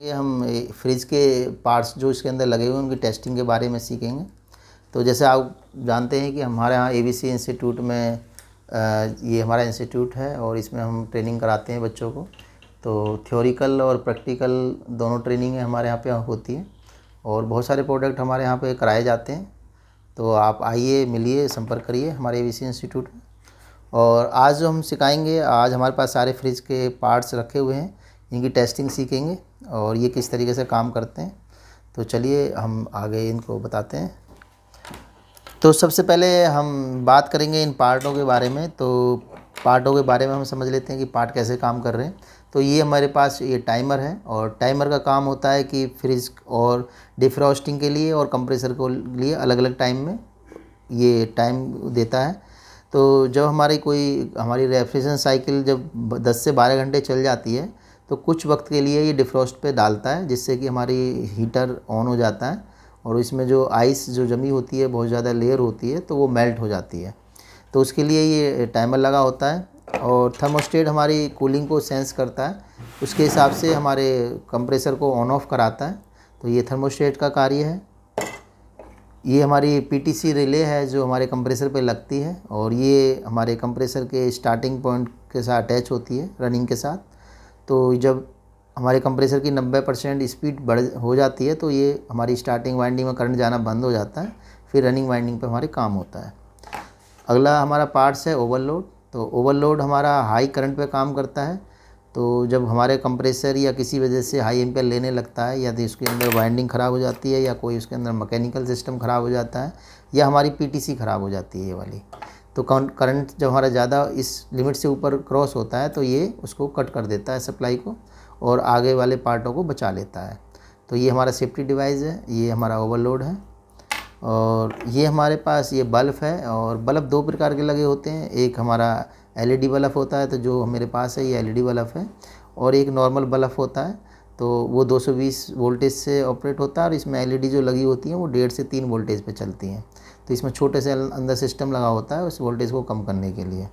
ये हम फ्रिज के पार्ट्स जो इसके अंदर लगे हुए हैं उनकी टेस्टिंग के बारे में सीखेंगे। तो जैसे आप जानते हैं कि हमारे यहाँ एबीसी इंस्टीट्यूट में ये हमारा इंस्टीट्यूट है और इसमें हम ट्रेनिंग कराते हैं बच्चों को। तो थ्योरिकल और प्रैक्टिकल दोनों ट्रेनिंग हमारे यहाँ पे होती है और बहुत सारे प्रोडक्ट हमारे यहाँ पे कराए जाते हैं। तो आप आइए, मिलिए, संपर्क करिए हमारे एबीसी इंस्टीट्यूट में। और आज जो हम सिखाएंगे, आज हमारे पास सारे फ्रिज के पार्ट्स रखे हुए हैं, इनकी टेस्टिंग सीखेंगे और ये किस तरीके से काम करते हैं। तो चलिए हम आगे इनको बताते हैं। तो सबसे पहले हम बात करेंगे इन पार्टों के बारे में। तो पार्टों के बारे में हम समझ लेते हैं कि पार्ट कैसे काम कर रहे हैं। तो ये हमारे पास ये टाइमर है और टाइमर का काम होता है कि फ्रिज और डिफ्रॉस्टिंग के लिए और कंप्रेसर को लिए अलग अलग टाइम में ये टाइम देता है। तो जब हमारी रेफ्रिजरेशन साइकिल जब 10 से 12 घंटे चल जाती है तो कुछ वक्त के लिए ये डिफ्रॉस्ट पे डालता है, जिससे कि हमारी हीटर ऑन हो जाता है और इसमें जो आइस जो जमी होती है, बहुत ज़्यादा लेयर होती है, तो वो मेल्ट हो जाती है। तो उसके लिए ये टाइमर लगा होता है और थर्मोस्टेट हमारी कूलिंग को सेंस करता है, उसके हिसाब से हमारे कंप्रेसर को ऑन ऑफ कराता है। तो ये थर्मोस्टेट का कार्य है। ये हमारी पीटीसी रिले है जो हमारे कंप्रेसर पे लगती है और ये हमारे कंप्रेसर के स्टार्टिंग पॉइंट के साथ अटैच होती है रनिंग के साथ। तो जब हमारे कंप्रेसर की 90% स्पीड बढ़ हो जाती है तो ये हमारी स्टार्टिंग वाइंडिंग में करंट जाना बंद हो जाता है, फिर रनिंग वाइंडिंग पे हमारे काम होता है। अगला हमारा पार्ट्स है ओवरलोड। तो ओवरलोड हमारा हाई करंट पे काम करता है। तो जब हमारे कंप्रेसर या किसी वजह से हाई एम्पेयर लेने लगता है या तो इसके अंदर वाइंडिंग ख़राब हो जाती है या कोई उसके अंदर मैकेनिकल सिस्टम ख़राब हो जाता है या हमारी पीटीसी ख़राब हो जाती है ये वाली, तो करंट जब हमारा ज़्यादा इस लिमिट से ऊपर क्रॉस होता है तो ये उसको कट कर देता है सप्लाई को और आगे वाले पार्टों को बचा लेता है। तो ये हमारा सेफ्टी डिवाइस है, ये हमारा ओवरलोड है। और ये हमारे पास ये बल्ब है और बल्ब दो प्रकार के लगे होते हैं। एक हमारा एलईडी बल्ब होता है, तो जो मेरे पास है ये एलईडी बल्ब है, और एक नॉर्मल बल्ब होता है तो वो 220 वोल्टेज से ऑपरेट होता है और इसमें एलईडी जो लगी होती हैं वो 1.5 से 3 वोल्टेज पे चलती हैं। तो इसमें छोटे से अंदर सिस्टम लगा होता है उस वोल्टेज को कम करने के लिए।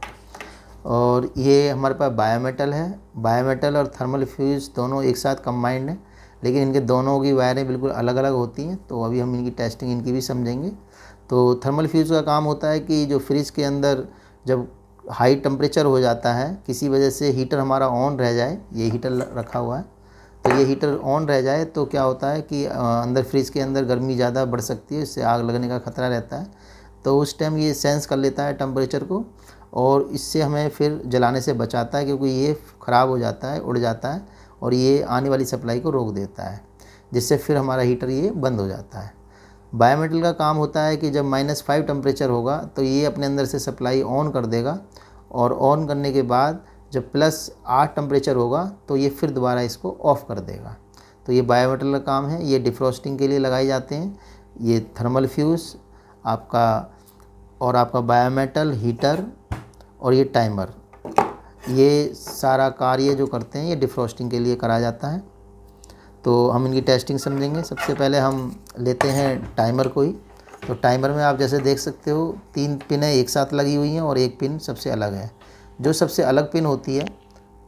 और ये हमारे पास बायोमेटल है। बायोमेटल और थर्मल फ्यूज़ दोनों एक साथ कंबाइंड है, लेकिन इनके दोनों की वायरें बिल्कुल अलग अलग होती हैं। तो अभी हम इनकी टेस्टिंग इनकी भी समझेंगे। तो थर्मल फ्यूज़ का काम होता है कि जो फ्रिज के अंदर जब हाई टेम्परेचर हो जाता है, किसी वजह से हीटर हमारा ऑन रह जाए, ये हीटर रखा हुआ है, तो ये हीटर ऑन रह जाए तो क्या होता है कि अंदर फ्रिज के अंदर गर्मी ज़्यादा बढ़ सकती है, इससे आग लगने का ख़तरा रहता है। तो उस टाइम ये सेंस कर लेता है टेम्परेचर को और इससे हमें फिर जलाने से बचाता है, क्योंकि ये ख़राब हो जाता है, उड़ जाता है और ये आने वाली सप्लाई को रोक देता है, जिससे फिर हमारा हीटर ये बंद हो जाता है। बायोमेटल का काम होता है कि जब -5 टेम्परेचर होगा तो ये अपने अंदर से सप्लाई ऑन कर देगा और ऑन करने के बाद जब +8 टेम्परेचर होगा तो ये फिर दोबारा इसको ऑफ़ कर देगा। तो ये बायोमेटल का काम है। ये डिफ्रॉस्टिंग के लिए लगाए जाते हैं। ये थर्मल फ्यूज़ आपका और आपका बायोमेटल हीटर और ये टाइमर, ये सारा कार्य जो करते हैं ये डिफ्रॉस्टिंग के लिए करा जाता है। तो हम इनकी टेस्टिंग समझेंगे। सबसे पहले हम लेते हैं टाइमर को ही। तो टाइमर में आप जैसे देख सकते हो 3 पिनें एक साथ लगी हुई हैं और एक पिन सबसे अलग है। जो सबसे अलग पिन होती है,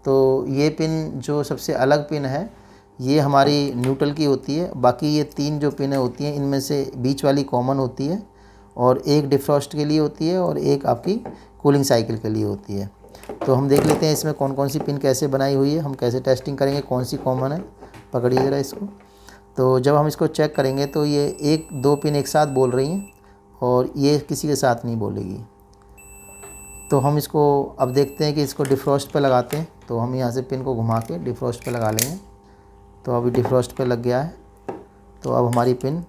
तो ये पिन जो सबसे अलग पिन है ये हमारी न्यूट्रल की होती है। बाकी ये 3 जो पिनें होती हैं इनमें से बीच वाली कॉमन होती है और एक डिफ्रॉस्ट के लिए होती है और एक आपकी कूलिंग साइकिल के लिए होती है। तो हम देख लेते हैं इसमें कौन कौन सी पिन कैसे बनाई हुई है, हम कैसे टेस्टिंग करेंगे, कौन सी कॉमन है। पकड़िए ज़रा इसको। तो जब हम इसको चेक करेंगे तो ये 1-2 पिन एक साथ बोल रही हैं और ये किसी के साथ नहीं बोलेगी। तो हम इसको अब देखते हैं कि इसको डिफ्रॉस्ट पे लगाते हैं। तो हम यहाँ से पिन को घुमा के डिफ्रॉस्ट पे लगा लेंगे। तो अभी डिफ्रॉस्ट पे लग गया है। तो अब हमारी पिन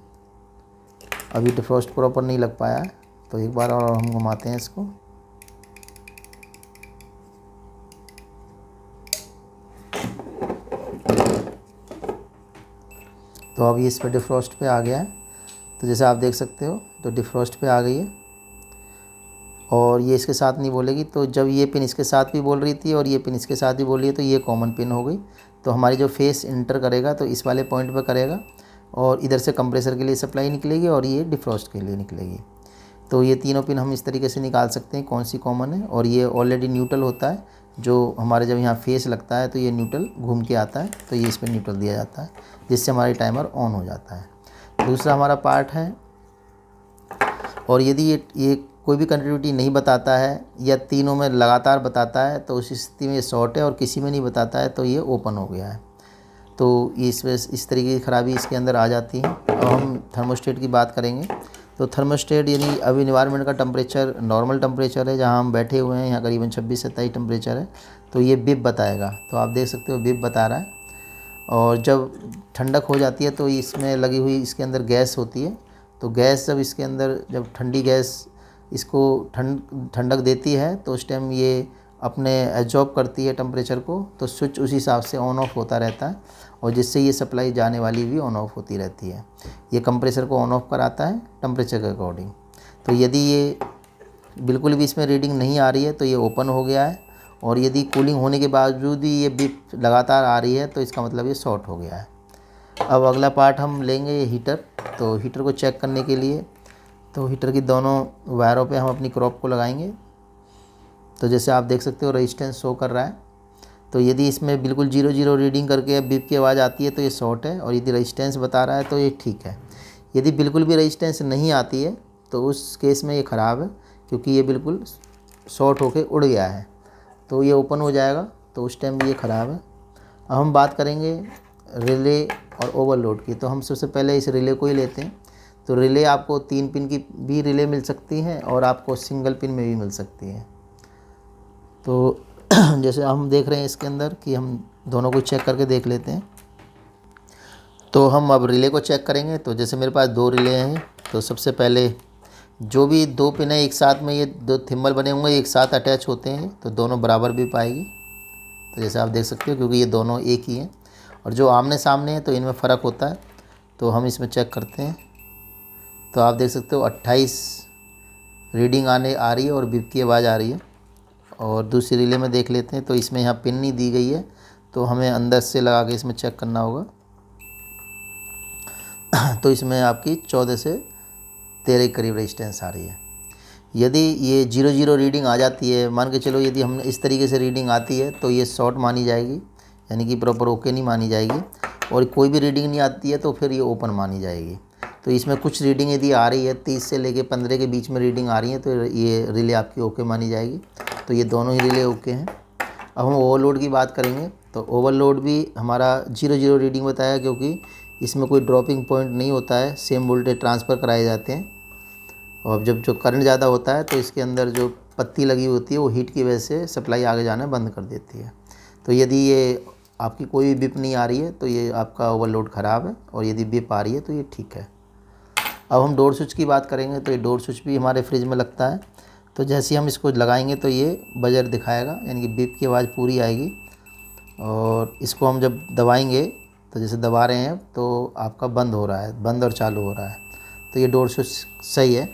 अभी डिफ्रॉस्ट प्रॉपर नहीं लग पाया है, तो एक बार और हम घुमाते हैं इसको। तो अभी इस पर डिफ्रॉस्ट पे आ गया है। तो जैसे आप देख सकते हो तो डिफ्रॉस्ट पे आ गई है और ये इसके साथ नहीं बोलेगी। तो जब ये पिन इसके साथ भी बोल रही थी और ये पिन इसके साथ भी बोल रही है तो ये कॉमन पिन हो गई। तो हमारी जो फेस इंटर करेगा तो इस वाले पॉइंट पे करेगा और इधर से कंप्रेसर के लिए सप्लाई निकलेगी और ये डिफ्रॉस्ट के लिए निकलेगी। तो ये तीनों पिन हम इस तरीके से निकाल सकते हैं कौन सी कॉमन है। और ये ऑलरेडी न्यूट्रल होता है, जो हमारे जब यहाँ फेस लगता है तो ये न्यूट्रल घूम के आता है, तो ये इस पर न्यूट्रल दिया जाता है, जिससे हमारी टाइमर ऑन हो जाता है। दूसरा हमारा पार्ट है, और यदि ये कोई भी कंटिन्यूटी नहीं बताता है या तीनों में लगातार बताता है तो उस स्थिति में ये शॉर्ट है, और किसी में नहीं बताता है तो ये ओपन हो गया है। तो इस तरीके की ख़राबी इसके अंदर आ जाती है। अब हम थर्मोस्टेट की बात करेंगे। तो थर्मोस्टेट यानी अब इन्वायरमेंट का टेम्परेचर नॉर्मल टेम्परेचर है, जहाँ हम बैठे हुए हैं, यहाँ करीबन 26-27 टेम्परेचर है, तो ये बिप बताएगा। तो आप देख सकते हो बिप बता रहा है। और जब ठंडक हो जाती है तो इसमें लगी हुई इसके अंदर गैस होती है, तो गैस जब इसके अंदर जब ठंडी गैस इसको ठंडक देती है तो उस टाइम ये अपने एब्जॉर्ब करती है टेम्परेचर को, तो स्विच उसी हिसाब से ऑन ऑफ होता रहता है, और जिससे ये सप्लाई जाने वाली भी ऑन ऑफ होती रहती है। ये कंप्रेसर को ऑन ऑफ कराता है टेम्परेचर के अकॉर्डिंग। तो यदि ये बिल्कुल भी इसमें रीडिंग नहीं आ रही है तो ये ओपन हो गया है, और यदि कूलिंग होने के बावजूद भी ये बिप लगातार आ रही है तो इसका मतलब ये शॉर्ट हो गया है। अब अगला पार्ट हम लेंगे, ये हीटर। तो हीटर को चेक करने के लिए तो हीटर की दोनों वायरों पे हम अपनी क्रॉप को लगाएंगे। तो जैसे आप देख सकते हो रेजिस्टेंस शो कर रहा है। तो यदि इसमें बिल्कुल 0-0 रीडिंग करके बिप की आवाज़ आती है तो ये शॉर्ट है, और यदि रेजिस्टेंस बता रहा है तो ये ठीक है। यदि बिल्कुल भी रेजिस्टेंस नहीं आती है तो उस केस में ये ख़राब है, क्योंकि ये बिल्कुल शॉर्ट होके उड़ गया है, तो ये ओपन हो जाएगा, तो उस टाइम भी ये ख़राब है। अब हम बात करेंगे रिले और ओवरलोड की। तो हम सबसे पहले इस रिले को ही लेते हैं। तो रिले आपको 3 पिन की भी रिले मिल सकती हैं, और आपको सिंगल पिन में भी मिल सकती है। तो जैसे हम देख रहे हैं इसके अंदर कि हम दोनों को चेक करके देख लेते हैं। तो हम अब रिले को चेक करेंगे। तो जैसे मेरे पास 2 रिले हैं, तो सबसे पहले जो भी 2 पिन है एक साथ में, ये 2 थिम्बल बने होंगे एक साथ अटैच होते हैं, तो दोनों बराबर भी पाएगी। तो जैसे आप देख सकते हो, क्योंकि ये दोनों एक ही हैं, और जो आमने सामने हैं तो इनमें फ़र्क होता है। तो हम इसमें चेक करते हैं। तो आप देख सकते हो 28 रीडिंग आ रही है और बिप की आवाज़ आ रही है। और दूसरी रिले में देख लेते हैं। तो इसमें यहाँ पिन नहीं दी गई है, तो हमें अंदर से लगा के इसमें चेक करना होगा। तो इसमें आपकी 14 से 13 के करीब रेजिस्टेंस आ रही है। यदि ये 0-0 रीडिंग आ जाती है, मान के चलो यदि हम इस तरीके से रीडिंग आती है तो ये शॉर्ट मानी जाएगी, यानी कि प्रॉपर ओके नहीं मानी जाएगी। और कोई भी रीडिंग नहीं आती है तो फिर ये ओपन मानी जाएगी। तो इसमें कुछ रीडिंग यदि आ रही है 30 से लेके 15 के बीच में रीडिंग आ रही है, तो ये रिले आपकी ओके मानी जाएगी। तो ये दोनों ही रिले ओके हैं। अब हम ओवरलोड की बात करेंगे। तो ओवरलोड भी हमारा 0-0 रीडिंग बताया, क्योंकि इसमें कोई ड्रॉपिंग पॉइंट नहीं होता है, सेम वोल्टेज ट्रांसफ़र कराए जाते हैं। और जब जो करंट ज़्यादा होता है तो इसके अंदर जो पत्ती लगी होती है वो हीट की वजह से सप्लाई आगे जाना बंद कर देती है। तो यदि ये आपकी कोई भी बिप नहीं आ रही है तो ये आपका ओवरलोड ख़राब है, और यदि बिप आ रही है तो ये ठीक है। अब हम डोर स्विच की बात करेंगे। तो ये डोर स्विच भी हमारे फ्रिज में लगता है। तो जैसे ही हम इसको लगाएंगे तो ये बजर दिखाएगा, यानी कि बिप की आवाज़ पूरी आएगी। और इसको हम जब दबाएंगे, तो जैसे दबा रहे हैं तो आपका बंद हो रहा है, बंद और चालू हो रहा है। तो ये डोर स्विच सही है।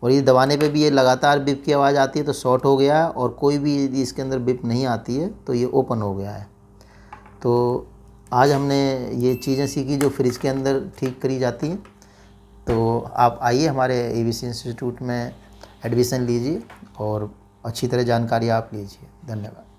और ये दबाने पे भी ये लगातार बिप की आवाज़ आती है तो शॉर्ट हो गया है, और कोई भी यदि इसके अंदर बिप नहीं आती है तो ये ओपन हो गया है। तो आज हमने ये चीज़ें सीखी जो फ्रिज के अंदर ठीक करी जाती हैं। तो आप आइए हमारे एबीसी इंस्टीट्यूट में एडमिशन लीजिए और अच्छी तरह जानकारी आप लीजिए। धन्यवाद।